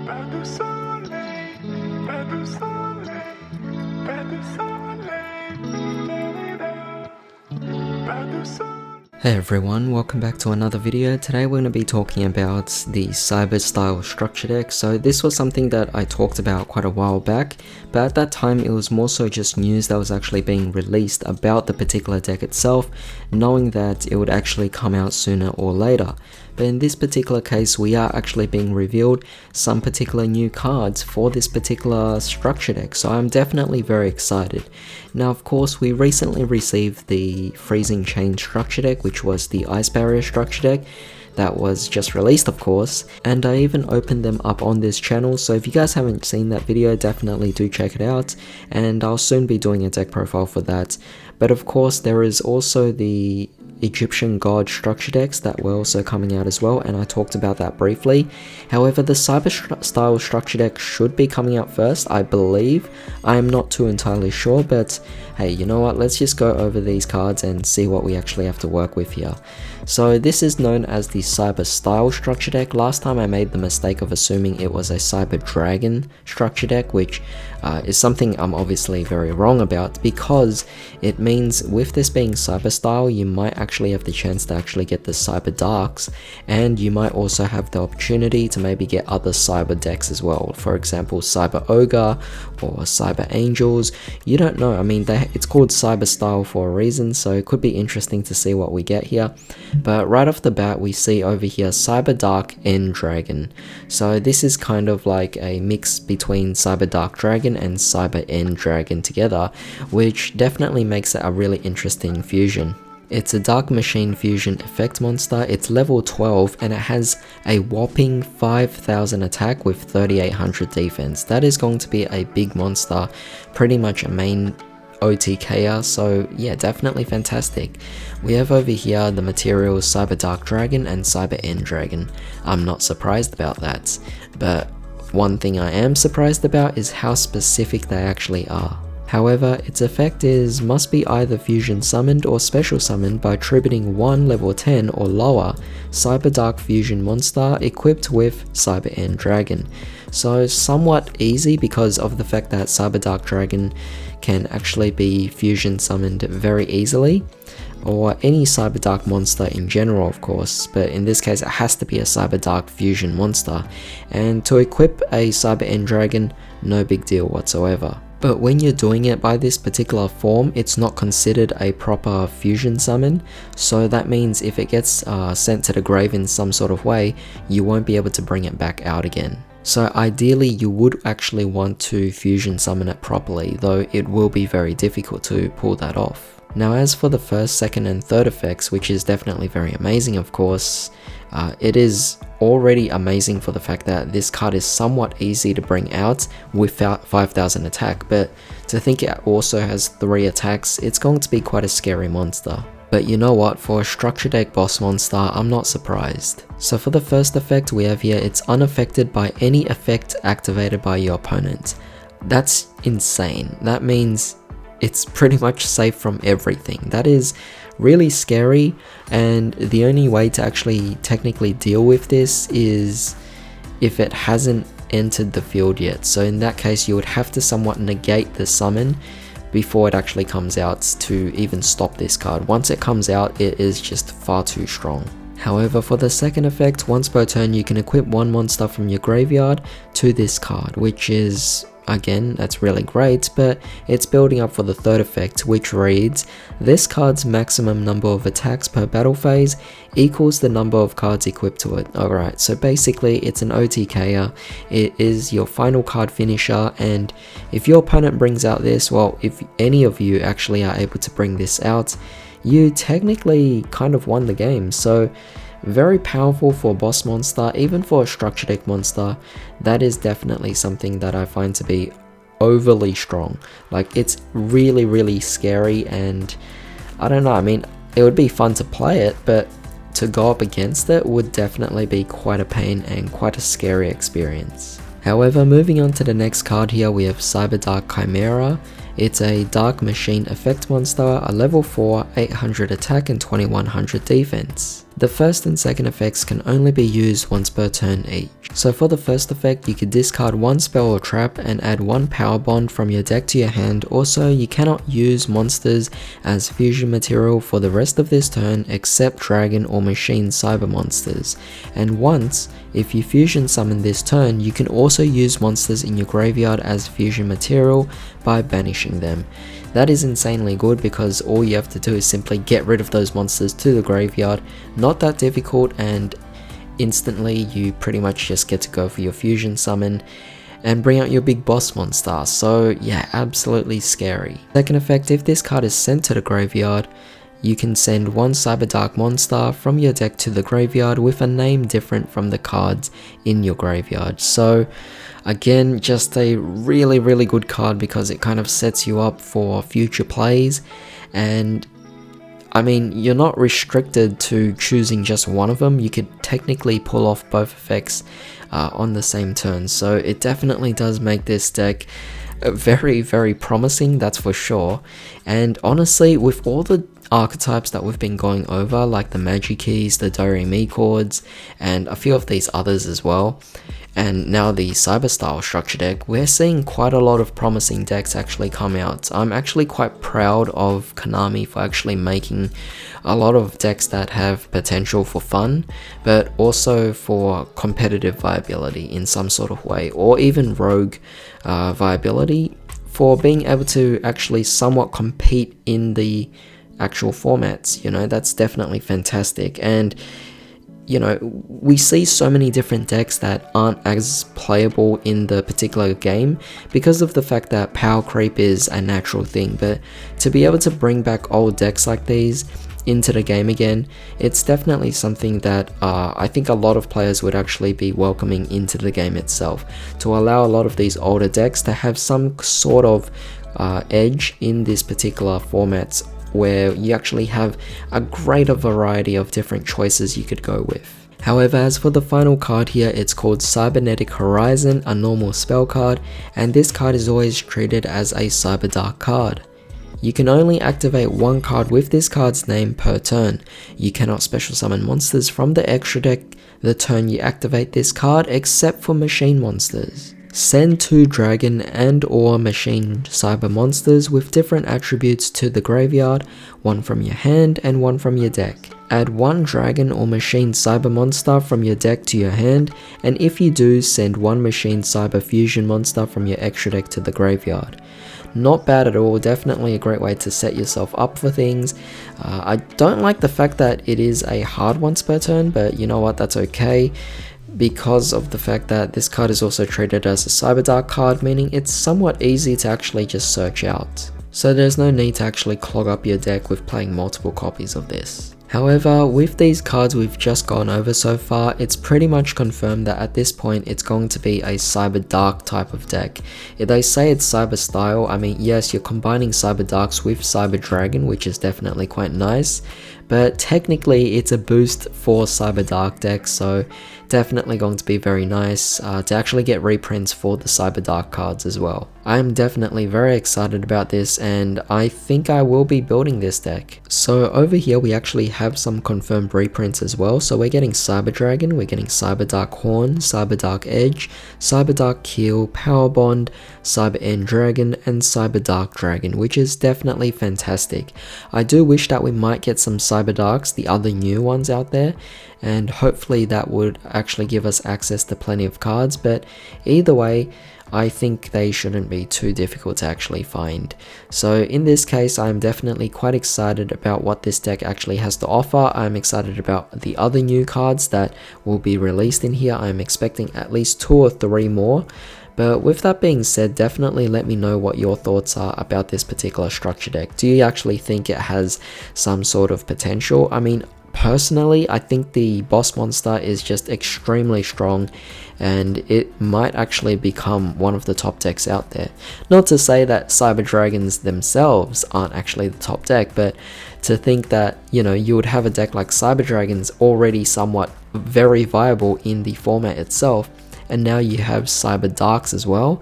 Pas de soleil, pas de soleil, pas de soleil, pas de soleil. Hey everyone, welcome back to another video. Today we're going to be talking about the cyber style structure deck. So this was something that I talked about quite a while back, but at that time it was more so just news that was actually being released about the particular deck itself, knowing that it would actually come out sooner or later. But in this particular case, we are actually being revealed some particular new cards for this particular structure deck, so I'm definitely very excited. Now of course, we recently received the Freezing Chain structure deck, which was the Ice Barrier structure deck that was just released of course, and I even opened them up on this channel, so if you guys haven't seen that video, definitely do check it out, and I'll soon be doing a deck profile for that. But of course, there is also the Egyptian God structure decks that were also coming out as well, and I talked about that briefly. However, the cyber style structure deck should be coming out first, I believe. I am not too entirely sure, but hey, you know what, let's just go over these cards and see what we actually have to work with here. So this is known as the cyber style structure deck. Last time I made the mistake of assuming it was a cyber dragon structure deck, which is something I'm obviously very wrong about, because it means with this being cyber style, you might actually have the chance to actually get the cyber darks, and you might also have the opportunity to maybe get other cyber decks as well. For example, cyber ogre or cyber angels. You don't know. I mean, it's called cyber style for a reason, so it could be interesting to see what we get here. But right off the bat, we see over here cyber dark end dragon. So this is kind of like a mix between cyber dark dragon and cyber end dragon together, which definitely makes it a really interesting fusion. It's a Dark Machine Fusion effect monster, it's level 12, and it has a whopping 5,000 attack with 3,800 defense. That is going to be a big monster, pretty much a main OTKer, so yeah, definitely fantastic. We have over here the materials Cyber Dark Dragon and Cyber End Dragon. I'm not surprised about that, but one thing I am surprised about is how specific they actually are. However, its effect must be either fusion summoned or special summoned by tributing one level 10 or lower Cyber Dark Fusion monster equipped with Cyber End Dragon. So somewhat easy because of the fact that Cyber Dark Dragon can actually be fusion summoned very easily, or any Cyber Dark monster in general of course, but in this case it has to be a Cyber Dark Fusion monster, and to equip a Cyber End Dragon, no big deal whatsoever. But when you're doing it by this particular form, it's not considered a proper fusion summon, so that means if it gets sent to the grave in some sort of way, you won't be able to bring it back out again. So ideally you would actually want to fusion summon it properly, though it will be very difficult to pull that off. Now as for the first, second and third effects, which is definitely very amazing of course, it is already amazing for the fact that this card is somewhat easy to bring out without 5,000 attack, but to think it also has 3 attacks, it's going to be quite a scary monster. But you know what, for a structure deck boss monster, I'm not surprised. So for the first effect we have here, it's unaffected by any effect activated by your opponent. That's insane. That means it's pretty much safe from everything. That is really scary, and the only way to actually technically deal with this is if it hasn't entered the field yet. So in that case you would have to somewhat negate the summon before it actually comes out to even stop this card. Once it comes out, it is just far too strong. However, for the second effect, once per turn you can equip one monster from your graveyard to this card, which is, again, that's really great, but it's building up for the third effect, which reads, this card's maximum number of attacks per battle phase equals the number of cards equipped to it. Alright, so basically it's an OTKer, it is your final card finisher, and if your opponent brings out this, well, if any of you actually are able to bring this out, you technically kind of won the game. So very powerful for a boss monster, even for a structure deck monster. That is definitely something that I find to be overly strong. Like, it's really scary, and I don't know, I mean, it would be fun to play it, but to go up against it would definitely be quite a pain and quite a scary experience. However, moving on to the next card here, we have Cyber Dark Chimera. It's a Dark Machine effect monster, a level 4, 800 attack and 2100 defense. The first and second effects can only be used once per turn each. So for the first effect, you could discard one spell or trap and add one power bond from your deck to your hand. Also, you cannot use monsters as fusion material for the rest of this turn except dragon or machine cyber monsters. And once, if you fusion summon this turn, you can also use monsters in your graveyard as fusion material by banishing them. That is insanely good because all you have to do is simply get rid of those monsters to the graveyard. Not that difficult, and instantly you pretty much just get to go for your fusion summon and bring out your big boss monster. So yeah, absolutely scary. Second effect, if this card is sent to the graveyard, you can send one Cyber Dark monster from your deck to the graveyard with a name different from the cards in your graveyard. So again, just a really good card because it kind of sets you up for future plays. And I mean, you're not restricted to choosing just one of them. You could technically pull off both effects on the same turn. So it definitely does make this deck very promising, that's for sure. And honestly, with all the archetypes that we've been going over, like the Magi Keys, the Do-Re-Mi chords, and a few of these others as well, and now the Cyber style structure deck, we're seeing quite a lot of promising decks actually come out. I'm actually quite proud of Konami for actually making a lot of decks that have potential for fun, but also for competitive viability in some sort of way, or even rogue viability, for being able to actually somewhat compete in the actual formats. You know, that's definitely fantastic. And you know, we see so many different decks that aren't as playable in the particular game because of the fact that power creep is a natural thing. But to be able to bring back old decks like these into the game again, it's definitely something that I think a lot of players would actually be welcoming into the game itself, to allow a lot of these older decks to have some sort of edge in this particular formats, where you actually have a greater variety of different choices you could go with. However, as for the final card here, it's called Cybernetic Horizon, a normal spell card, and this card is always treated as a Cyber Dark card. You can only activate one card with this card's name per turn. You cannot special summon monsters from the extra deck the turn you activate this card, except for machine monsters. Send 2 dragon and or machine cyber monsters with different attributes to the graveyard, one from your hand and one from your deck. Add 1 dragon or machine cyber monster from your deck to your hand, and if you do, send 1 machine cyber fusion monster from your extra deck to the graveyard. Not bad at all, definitely a great way to set yourself up for things. I don't like the fact that it is a hard once per turn, but you know what, that's okay, because of the fact that this card is also treated as a Cyber Dark card, meaning it's somewhat easy to actually just search out. So there's no need to actually clog up your deck with playing multiple copies of this. However, with these cards we've just gone over so far, it's pretty much confirmed that at this point it's going to be a Cyber Dark type of deck. If they say it's Cyber style, I mean, yes, you're combining Cyber Darks with Cyber Dragon, which is definitely quite nice, but technically it's a boost for Cyber Dark decks, so definitely going to be very nice to actually get reprints for the Cyber Dark cards as well. I'm definitely very excited about this, and I think I will be building this deck. So over here we actually have some confirmed reprints as well. So we're getting Cyber Dragon, we're getting Cyber Dark Horn, Cyber Dark Edge, Cyber Dark Keel, Power Bond, Cyber End Dragon, and Cyber Dark Dragon, which is definitely fantastic. I do wish that we might get some Cyber Darks, the other new ones out there, and hopefully that would actually give us access to plenty of cards, but either way, I think they shouldn't be too difficult to actually find. So in this case, I'm definitely quite excited about what this deck actually has to offer. I'm excited about the other new cards that will be released in here. I'm expecting at least 2 or 3 more. But with that being said, definitely let me know what your thoughts are about this particular structure deck. Do you actually think it has some sort of potential? I mean, personally, I think the boss monster is just extremely strong, and it might actually become one of the top decks out there. Not to say that Cyber Dragons themselves aren't actually the top deck, but to think that, you know, you would have a deck like Cyber Dragons already somewhat very viable in the format itself, and now you have cyber darks as well,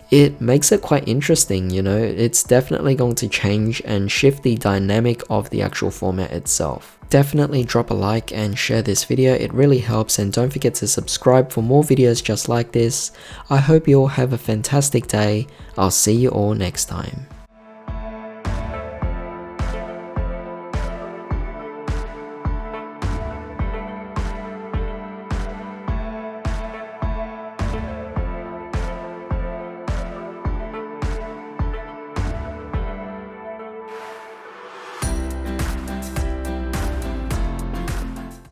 it makes it quite interesting, you know. It's definitely going to change and shift the dynamic of the actual format itself. Definitely drop a like and share this video, it really helps, and don't forget to subscribe for more videos just like this. I hope you all have a fantastic day. I'll see you all next time.